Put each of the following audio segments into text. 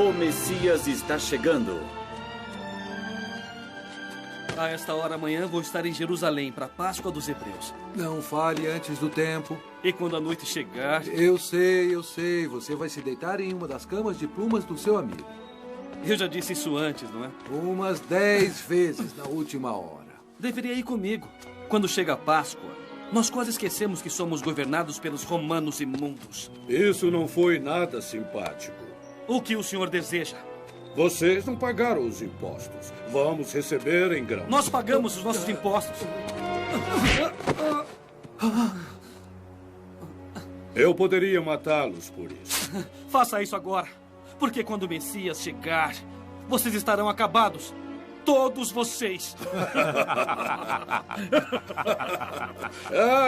O Messias está chegando. A esta hora amanhã vou estar em Jerusalém para a Páscoa dos Hebreus. Não fale antes do tempo. E quando a noite chegar... Eu sei. Você vai se deitar em uma das camas de plumas do seu amigo. Eu já disse isso antes, não é? Umas 10 vezes na última hora. Deveria ir comigo. Quando chega a Páscoa, nós quase esquecemos que somos governados pelos romanos imundos. Isso não foi nada simpático. O que o senhor deseja? Vocês não pagaram os impostos. Vamos receber em grão. Nós pagamos os nossos impostos. Eu poderia matá-los por isso. Faça isso agora. Porque quando o Messias chegar, vocês estarão acabados. Todos vocês.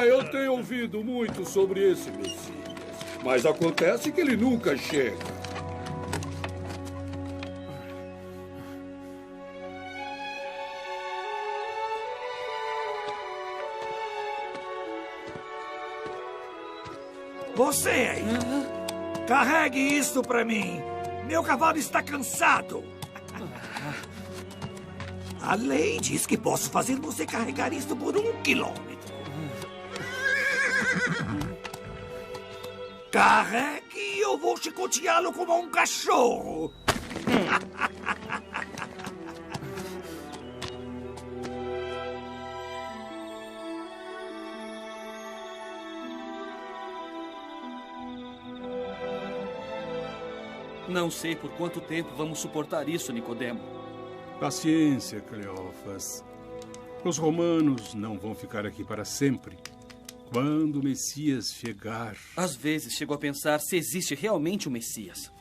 Eu tenho ouvido muito sobre esse Messias. Mas acontece que ele nunca chega. Você aí, carregue isso pra mim. Meu cavalo está cansado. A lei diz que posso fazer você carregar isso por 1 quilômetro. Carregue e eu vou chicoteá-lo como um cachorro. Não sei por quanto tempo vamos suportar isso, Nicodemo. Paciência, Cleófas. Os romanos não vão ficar aqui para sempre. Quando o Messias chegar... Às vezes chego a pensar se existe realmente um Messias.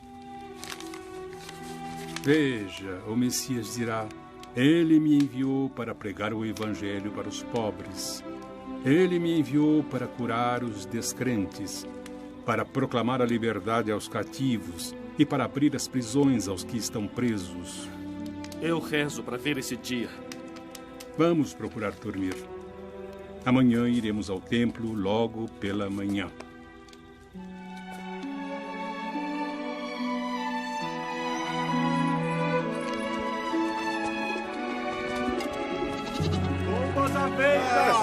Veja, o Messias dirá: Ele me enviou para pregar o evangelho para os pobres. Ele me enviou para curar os descrentes, para proclamar a liberdade aos cativos e para abrir as prisões aos que estão presos. Eu rezo para ver esse dia. Vamos procurar dormir. Amanhã iremos ao templo logo pela manhã. Bombas à venda!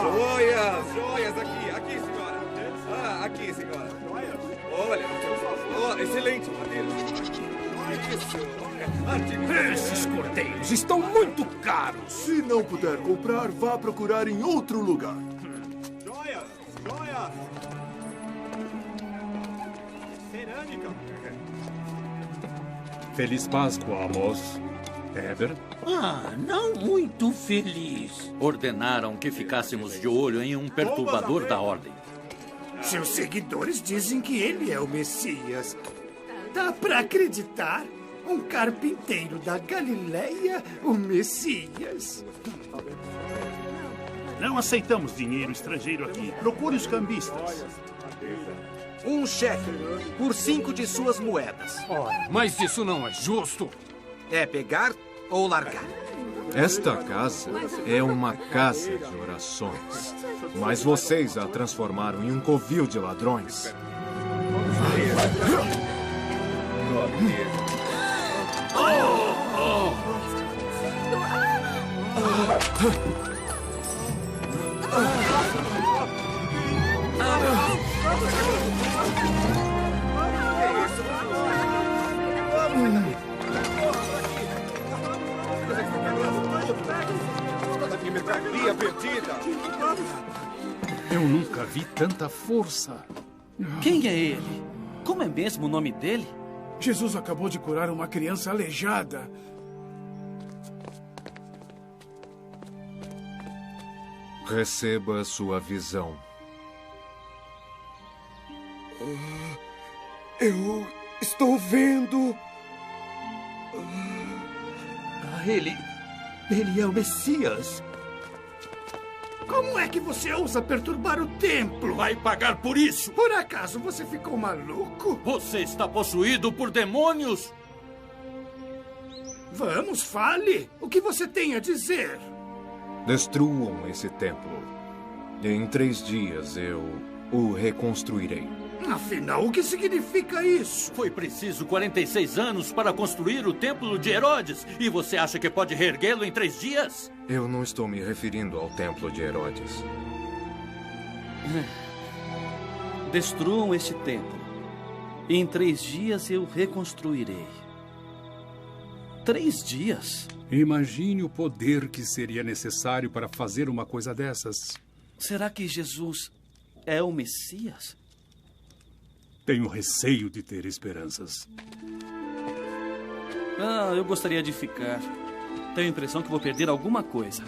Joias aqui, senhora. Aqui, senhora. Olha, excelente madeira. Esses cordeiros estão muito caros. Se não puder comprar, vá procurar em outro lugar. Joias! Cerâmica. Feliz Páscoa, Amos. Heber? Não muito feliz. Ordenaram que ficássemos de olho em um perturbador da ordem. Seus seguidores dizem que ele é o Messias. Dá pra acreditar? Um carpinteiro da Galileia, o Messias. Não aceitamos dinheiro estrangeiro aqui. Procure os cambistas. Um cheque por 5 de suas moedas. Ora, mas isso não é justo. É pegar ou largar? Esta casa é uma casa de orações, mas vocês a transformaram em um covil de ladrões. Eu nunca vi tanta força. Quem é ele? Como é mesmo o nome dele? Jesus acabou de curar uma criança aleijada. Receba sua visão. Eu estou vendo. Ele é o Messias. Como é que você ousa perturbar o templo? Vai pagar por isso! Por acaso você ficou maluco? Você está possuído por demônios? Vamos, fale! O que você tem a dizer? Destruam esse templo. Em 3 dias eu o reconstruirei. Afinal, o que significa isso? Foi preciso 46 anos para construir o templo de Herodes. E você acha que pode reerguê-lo em 3 dias? Eu não estou me referindo ao templo de Herodes. Destruam este templo. E em 3 dias eu reconstruirei. 3 dias? Imagine o poder que seria necessário para fazer uma coisa dessas. Será que Jesus é o Messias? Tenho receio de ter esperanças. Eu gostaria de ficar. Tenho a impressão que vou perder alguma coisa.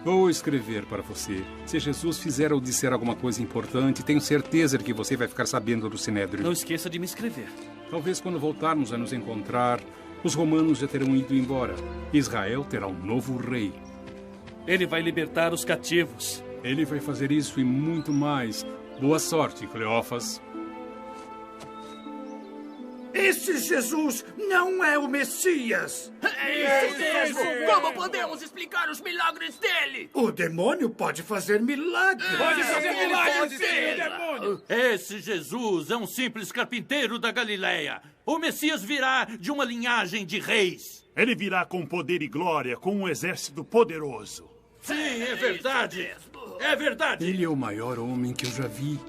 Vou escrever para você. Se Jesus fizer ou disser alguma coisa importante, tenho certeza de que você vai ficar sabendo do Sinédrio. Não esqueça de me escrever. Talvez quando voltarmos a nos encontrar, os romanos já terão ido embora. Israel terá um novo rei. Ele vai libertar os cativos. Ele vai fazer isso e muito mais. Boa sorte, Cleófas. Esse Jesus não é o Messias! É isso mesmo! Como podemos explicar os milagres dele? O demônio pode fazer milagres! Pode fazer milagres, sim, o demônio! Esse Jesus é um simples carpinteiro da Galileia. O Messias virá de uma linhagem de reis. Ele virá com poder e glória, com um exército poderoso. Sim, é verdade! É verdade! Ele é o maior homem que eu já vi.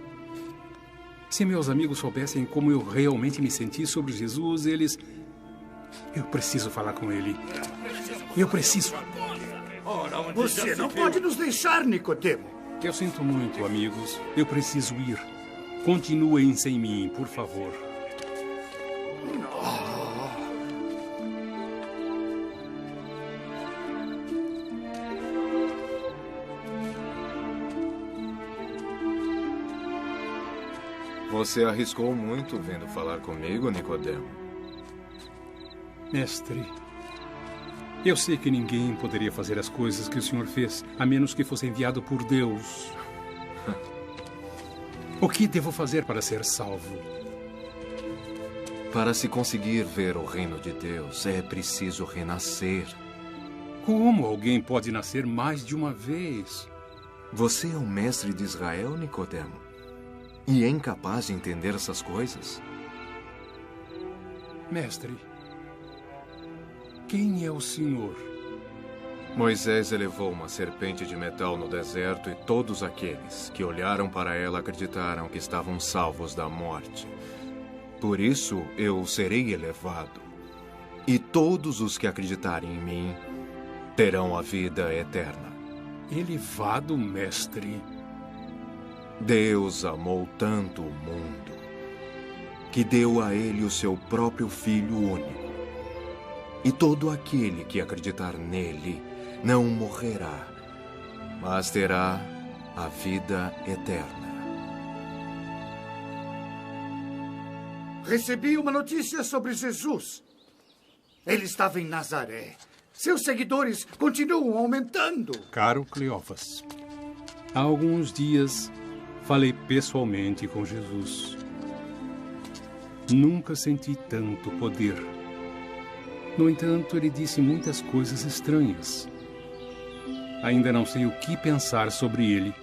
Se meus amigos soubessem como eu realmente me senti sobre Jesus, eles... Eu preciso falar com ele. Eu preciso. Você não pode nos deixar, Nicodemo. Eu sinto muito, amigos. Eu preciso ir. Continuem sem mim, por favor. Você arriscou muito vindo falar comigo, Nicodemo. Mestre, eu sei que ninguém poderia fazer as coisas que o senhor fez, a menos que fosse enviado por Deus. O que devo fazer para ser salvo? Para se conseguir ver o reino de Deus, é preciso renascer. Como alguém pode nascer mais de uma vez? Você é o mestre de Israel, Nicodemo? E é incapaz de entender essas coisas? Mestre, quem é o senhor? Moisés elevou uma serpente de metal no deserto e todos aqueles que olharam para ela acreditaram que estavam salvos da morte. Por isso eu serei elevado. E todos os que acreditarem em mim terão a vida eterna. Elevado, mestre? Deus amou tanto o mundo que deu a ele o seu próprio Filho único. E todo aquele que acreditar nele não morrerá, mas terá a vida eterna. Recebi uma notícia sobre Jesus. Ele estava em Nazaré. Seus seguidores continuam aumentando. Caro Cleófas, há alguns dias falei pessoalmente com Jesus. Nunca senti tanto poder. No entanto, ele disse muitas coisas estranhas. Ainda não sei o que pensar sobre ele.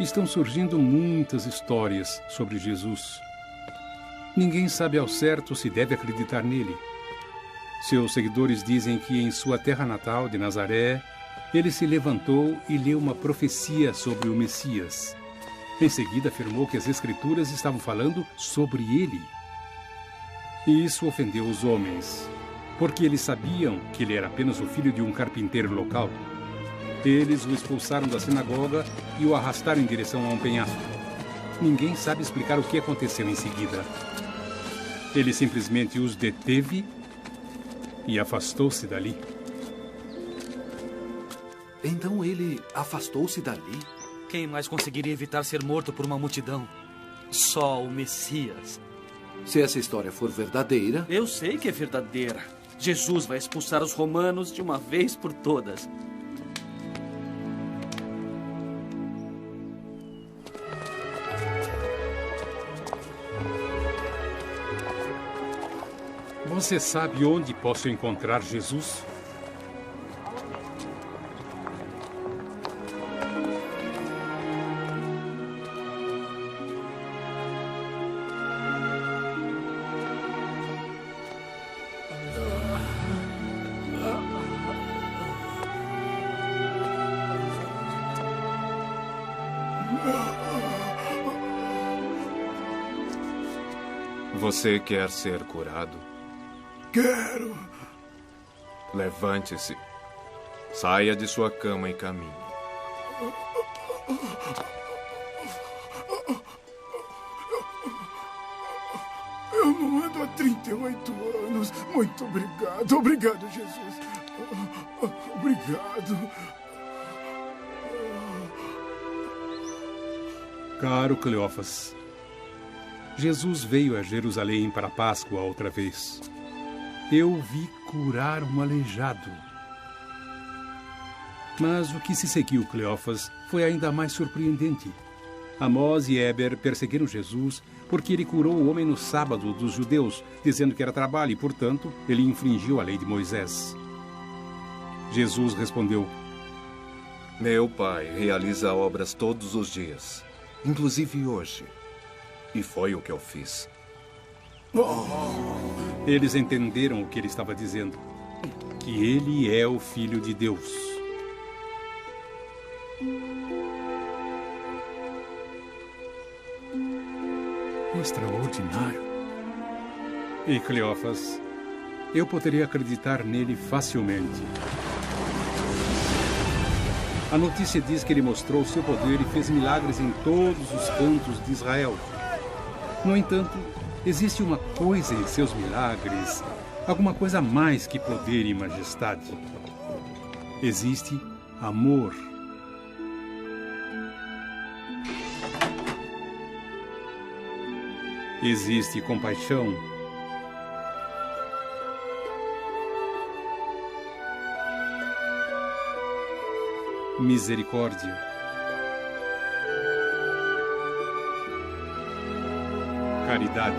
Estão surgindo muitas histórias sobre Jesus. Ninguém sabe ao certo se deve acreditar nele. Seus seguidores dizem que em sua terra natal de Nazaré, ele se levantou e leu uma profecia sobre o Messias. Em seguida, afirmou que as Escrituras estavam falando sobre ele. E isso ofendeu os homens, porque eles sabiam que ele era apenas o filho de um carpinteiro local. Eles o expulsaram da sinagoga e o arrastaram em direção a um penhasco. Ninguém sabe explicar o que aconteceu em seguida. Ele simplesmente os deteve e afastou-se dali. Então ele afastou-se dali? Quem mais conseguiria evitar ser morto por uma multidão? Só o Messias. Se essa história for verdadeira... Eu sei que é verdadeira. Jesus vai expulsar os romanos de uma vez por todas. Você sabe onde posso encontrar Jesus? Você quer ser curado? Quero. Levante-se. Saia de sua cama e caminhe. Eu não ando há 38 anos. Muito obrigado. Obrigado, Jesus. Obrigado. Caro Cleófas, Jesus veio a Jerusalém para a Páscoa outra vez. Eu vi curar um aleijado. Mas o que se seguiu, Cleófas, foi ainda mais surpreendente. Amós e Éber perseguiram Jesus porque ele curou o homem no sábado dos judeus, dizendo que era trabalho e, portanto, ele infringiu a lei de Moisés. Jesus respondeu: Meu Pai realiza obras todos os dias, inclusive hoje. E foi o que eu fiz. Eles entenderam o que ele estava dizendo, que ele é o Filho de Deus. Extraordinário. E Cleófas, eu poderia acreditar nele facilmente. A notícia diz que ele mostrou seu poder e fez milagres em todos os cantos de Israel. No entanto, existe uma coisa em seus milagres, alguma coisa mais que poder e majestade. Existe amor. Existe compaixão. Misericórdia. Caridade.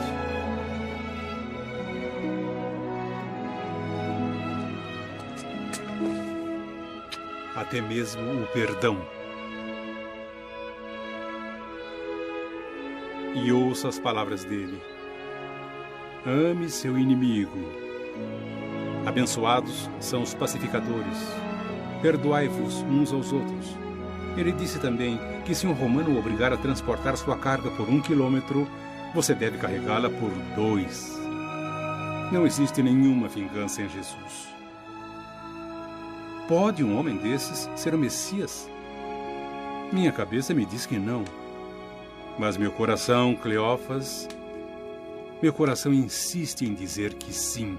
Até mesmo o perdão. E ouça as palavras dele. Ame seu inimigo. Abençoados são os pacificadores. Perdoai-vos uns aos outros. Ele disse também que se um romano o obrigar a transportar sua carga por 1 quilômetro, você deve carregá-la por 2. Não existe nenhuma vingança em Jesus. Pode um homem desses ser o Messias? Minha cabeça me diz que não. Mas meu coração, Cleófas, meu coração insiste em dizer que sim.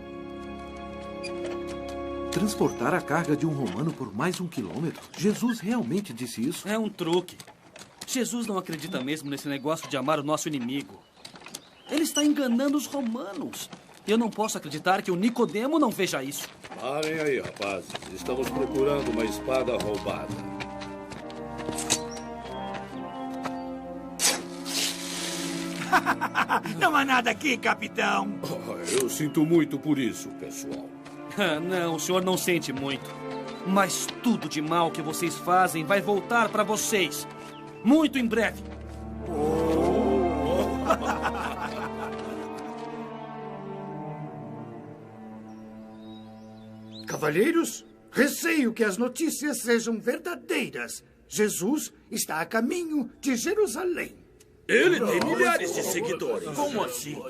Transportar a carga de um romano por mais 1 quilômetro? Jesus realmente disse isso? É um truque. Jesus não acredita mesmo nesse negócio de amar o nosso inimigo. Ele está enganando os romanos. Eu não posso acreditar que o Nicodemo não veja isso. Parem aí, rapazes. Estamos procurando uma espada roubada. Não há nada aqui, capitão. Eu sinto muito por isso, pessoal. Não, o senhor não sente muito. Mas tudo de mal que vocês fazem vai voltar para vocês. Muito em breve. Cavalheiros, receio que as notícias sejam verdadeiras. Jesus está a caminho de Jerusalém. Ele tem milhares de seguidores. Como assim?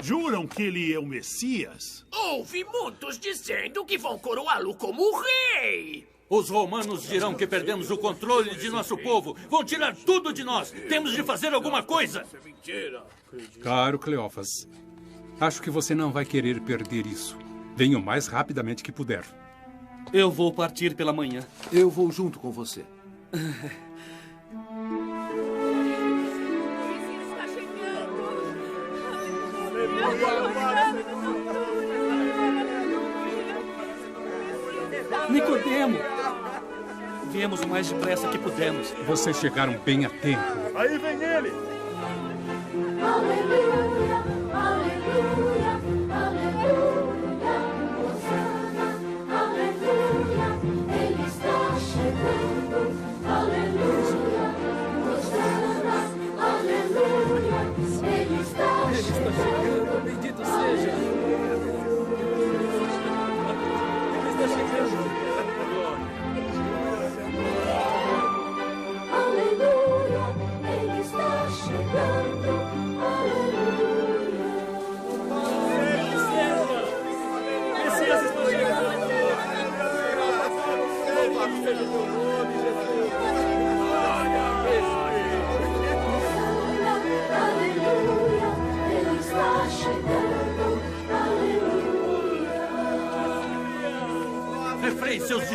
Juram que ele é o Messias? Ouvi muitos dizendo que vão coroá-lo como rei. Os romanos dirão que perdemos o controle de nosso povo. Vão tirar tudo de nós. Temos de fazer alguma coisa. Caro Cleófas, acho que você não vai querer perder isso. Venha o mais rapidamente que puder. Eu vou partir pela manhã. Eu vou junto com você. Nicodemo! Viemos o mais depressa que pudemos. Vocês chegaram bem a tempo. Aí vem ele! Aleluia, aleluia, aleluia, Hosana, aleluia, ele está chegando, aleluia, Hosana, aleluia, ele está chegando, bendito seja. Ele está chegando. Aleluia,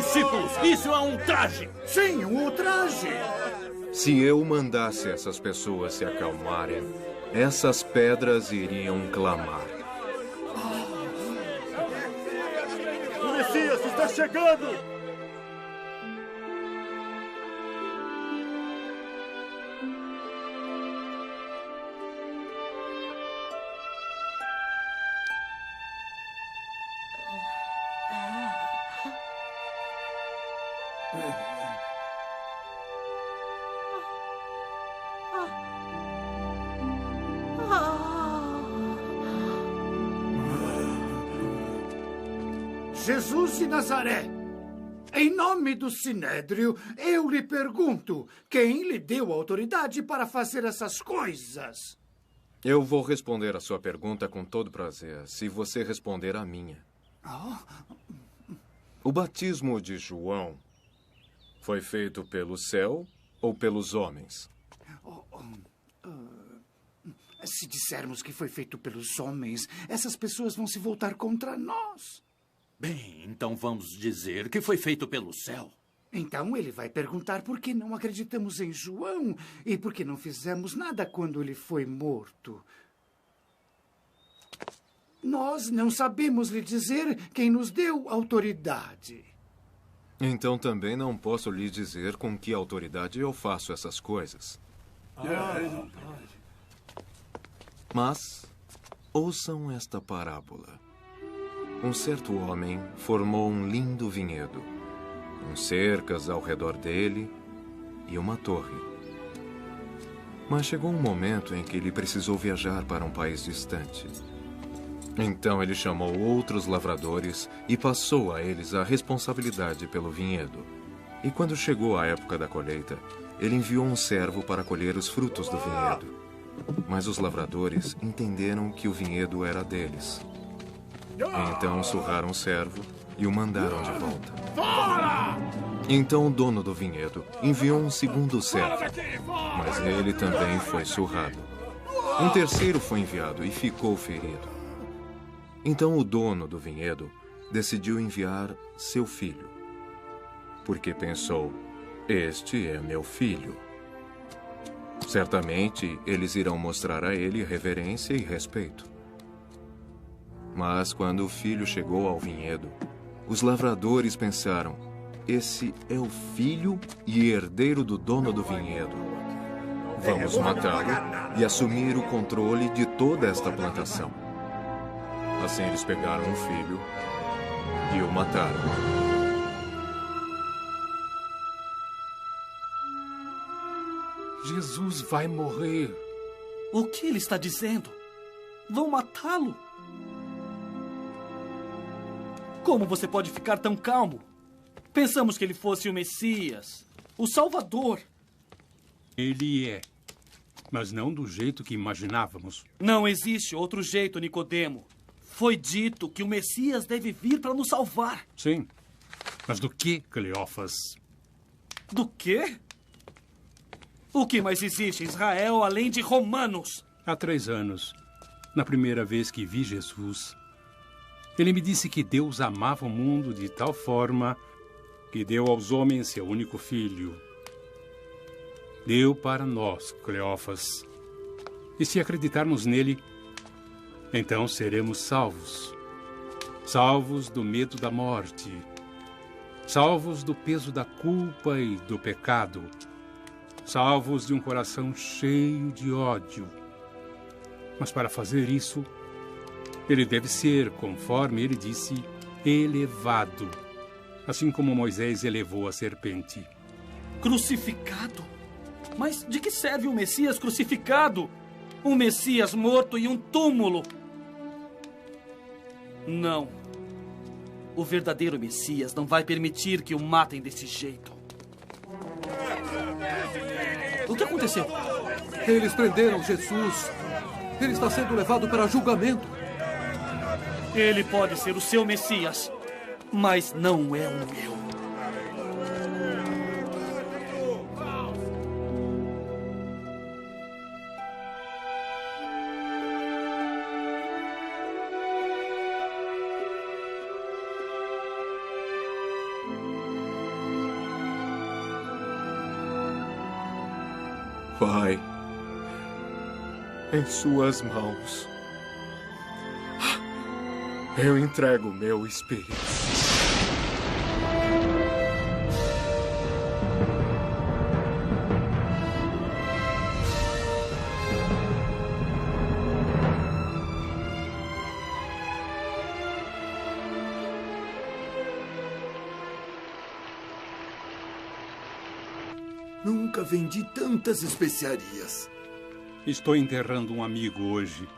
discípulos, isso é um traje! Sim, um ultraje! Se eu mandasse essas pessoas se acalmarem, essas pedras iriam clamar. O Messias está chegando! Jesus de Nazaré, em nome do Sinédrio, eu lhe pergunto, quem lhe deu autoridade para fazer essas coisas? Eu vou responder a sua pergunta com todo prazer, se você responder a minha. O batismo de João foi feito pelo céu ou pelos homens? Se dissermos que foi feito pelos homens, essas pessoas vão se voltar contra nós. Bem, então vamos dizer que foi feito pelo céu. Então ele vai perguntar por que não acreditamos em João e por que não fizemos nada quando ele foi morto. Nós não sabemos lhe dizer quem nos deu autoridade. Então também não posso lhe dizer com que autoridade eu faço essas coisas. Mas ouçam esta parábola. Um certo homem formou um lindo vinhedo, cercas ao redor dele e uma torre. Mas chegou um momento em que ele precisou viajar para um país distante. Então ele chamou outros lavradores e passou a eles a responsabilidade pelo vinhedo. E quando chegou a época da colheita, ele enviou um servo para colher os frutos do vinhedo. Mas os lavradores entenderam que o vinhedo era deles. Então surraram o servo e o mandaram de volta. Então o dono do vinhedo enviou um segundo servo, mas ele também foi surrado. Um terceiro foi enviado e ficou ferido. Então o dono do vinhedo decidiu enviar seu filho, porque pensou: este é meu filho. Certamente eles irão mostrar a ele reverência e respeito. Mas quando o filho chegou ao vinhedo, os lavradores pensaram: esse é o filho e herdeiro do dono do vinhedo. Vamos matá-lo e assumir o controle de toda esta plantação. Assim eles pegaram o filho e o mataram. Jesus vai morrer. O que ele está dizendo? Vão matá-lo? Como você pode ficar tão calmo? Pensamos que ele fosse o Messias, o Salvador. Ele é, mas não do jeito que imaginávamos. Não existe outro jeito, Nicodemo. Foi dito que o Messias deve vir para nos salvar. Sim, mas do que, Cleófas? Do quê? O que mais existe em Israel além de romanos? Há 3 anos, na primeira vez que vi Jesus, ele me disse que Deus amava o mundo de tal forma que deu aos homens seu único filho. Deu para nós, Cleófas. E se acreditarmos nele, então seremos salvos. Salvos do medo da morte. Salvos do peso da culpa e do pecado. Salvos de um coração cheio de ódio. Mas para fazer isso, ele deve ser, conforme ele disse, elevado, assim como Moisés elevou a serpente. Crucificado? Mas de que serve um Messias crucificado? Um Messias morto em um túmulo? Não. O verdadeiro Messias não vai permitir que o matem desse jeito. O que aconteceu? Eles prenderam Jesus. Ele está sendo levado para julgamento. Ele pode ser o seu Messias, mas não é o meu. Pai, em suas mãos, eu entrego meu espírito. Nunca vendi tantas especiarias. Estou enterrando um amigo hoje.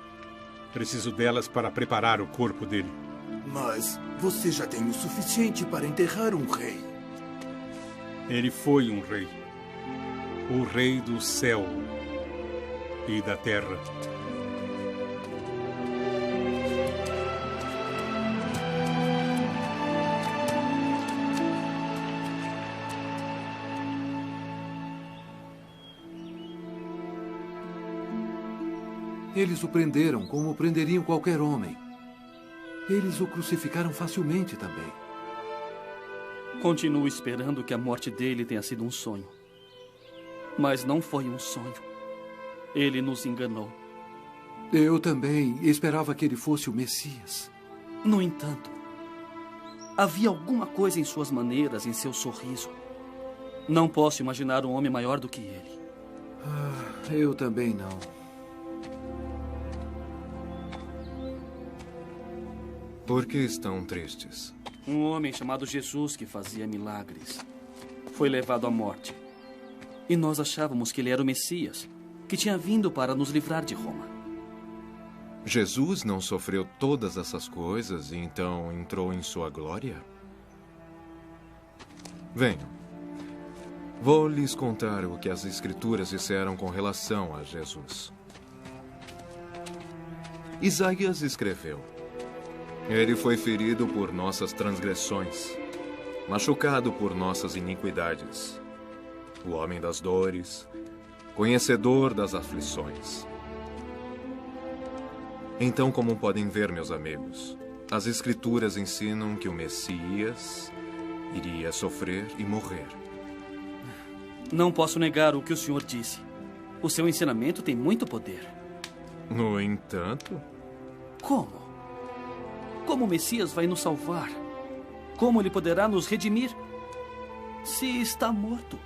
Preciso delas para preparar o corpo dele. Mas você já tem o suficiente para enterrar um rei. Ele foi um rei. O rei do céu e da terra. Eles o prenderam como prenderiam qualquer homem. Eles o crucificaram facilmente também. Continuo esperando que a morte dele tenha sido um sonho. Mas não foi um sonho. Ele nos enganou. Eu também esperava que ele fosse o Messias. No entanto, havia alguma coisa em suas maneiras, em seu sorriso. Não posso imaginar um homem maior do que ele. Eu também não. Por que estão tristes? Um homem chamado Jesus que fazia milagres foi levado à morte. E nós achávamos que ele era o Messias, que tinha vindo para nos livrar de Roma. Jesus não sofreu todas essas coisas e então entrou em sua glória? Venham. Vou lhes contar o que as Escrituras disseram com relação a Jesus. Isaías escreveu: Ele foi ferido por nossas transgressões, machucado por nossas iniquidades. O homem das dores, conhecedor das aflições. Então, como podem ver, meus amigos, as Escrituras ensinam que o Messias iria sofrer e morrer. Não posso negar o que o senhor disse. O seu ensinamento tem muito poder. No entanto... Como? Como o Messias vai nos salvar? Como ele poderá nos redimir? Se está morto.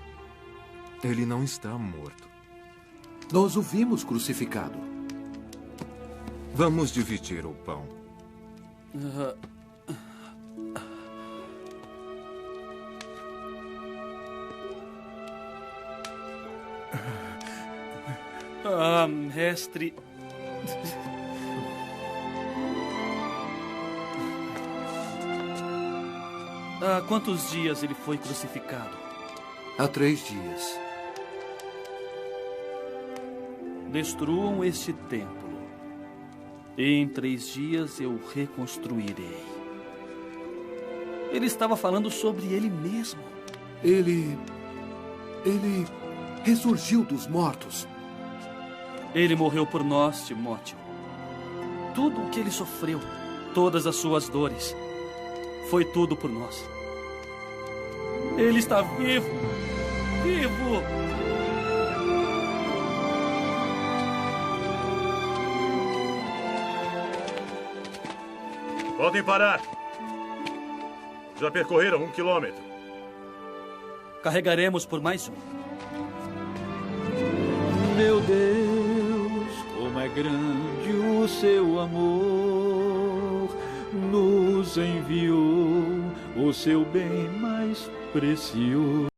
Ele não está morto. Nós o vimos crucificado. Vamos dividir o pão. Mestre... Há quantos dias ele foi crucificado? Há 3 dias. Destruam este templo, e em 3 dias eu reconstruirei. Ele estava falando sobre ele mesmo. Ele ressurgiu dos mortos. Ele morreu por nós, Timóteo. Tudo o que ele sofreu, todas as suas dores, foi tudo por nós. Ele está vivo! Vivo! Podem parar. Já percorreram 1 quilômetro. Carregaremos por mais um. Meu Deus, como é grande o seu amor, nos enviou o seu bem mais precioso.